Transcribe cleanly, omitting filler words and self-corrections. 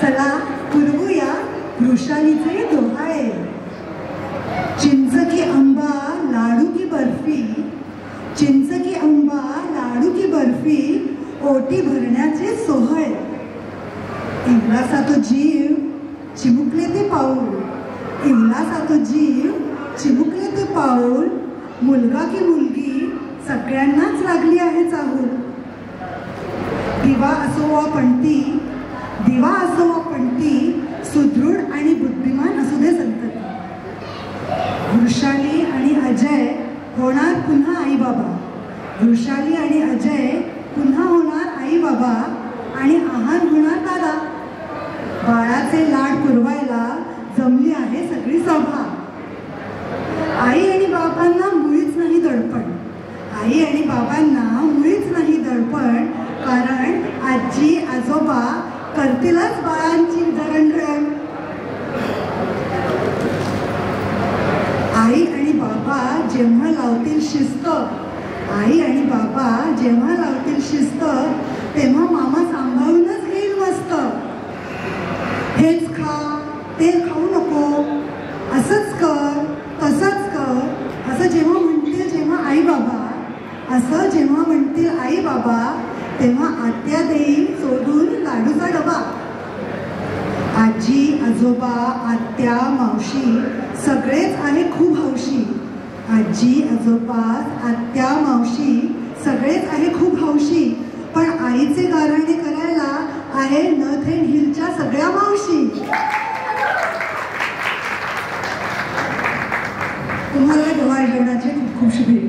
चला पुरवूया वृषालीचे डोहाळे. चिंच की आंबा लाडू की बर्फी, चिंच की आंबा लाडू की बर्फी, ओटी भरण्याचे सोहळे. इवलासा तो जीव चिमुकले ते पाऊल, इवलासा तो जीव चिमुकले ते पाऊल, मुलगा की मुलगी सगळ्यांनाच लागली आहे चाहूल. दिवा असो वा पणती, दिवा असो वा पणती, सुदृढ आणि बुद्धिमान असू दे संतती. वृषाली आणि अजय होणार पुन्हा आई बाबा, वृषाली आणि अजय पुन्हा होणार आई बाबा आणि आहार होणार दादा. बाळाचे लाड पुरवायला जमली आहे सगळी सभा. आई आणि बाबांना मुळीच नाही दडपण, आई आणि बाबांना मुळीच नाही दडपण, कारण आजी आजोबा करतीलच बाळांची जडणघडण. आई आणि बाबा जेव्हा लावतील शिस्त, आई आणि बाबा जेव्हा लावतील शिस्त, तेव्हा मामा सांभाळूनच घेईल मस्त. हेच खा ते खाऊ नको, असंच कर तसंच कर, असं जेव्हा म्हणतील जेव्हा आई बाबा, असं जेव्हा म्हणतील आई बाबा, तेव्हा आत्या देईल सोडून लाडूचा डबा. आजी आजोबा आत्या मावशी सगळेच आहे खूप हौशी, आजी आजोबा आत्या मावशी सगळेच आहे खूप हौशी, पण आईचे गाराणे करायला आहे नथ अँड हिलच्या सगळ्या मावशी. तुम्हाला डोहाळे जेवणाचे खूप खूप शुभेच्छा.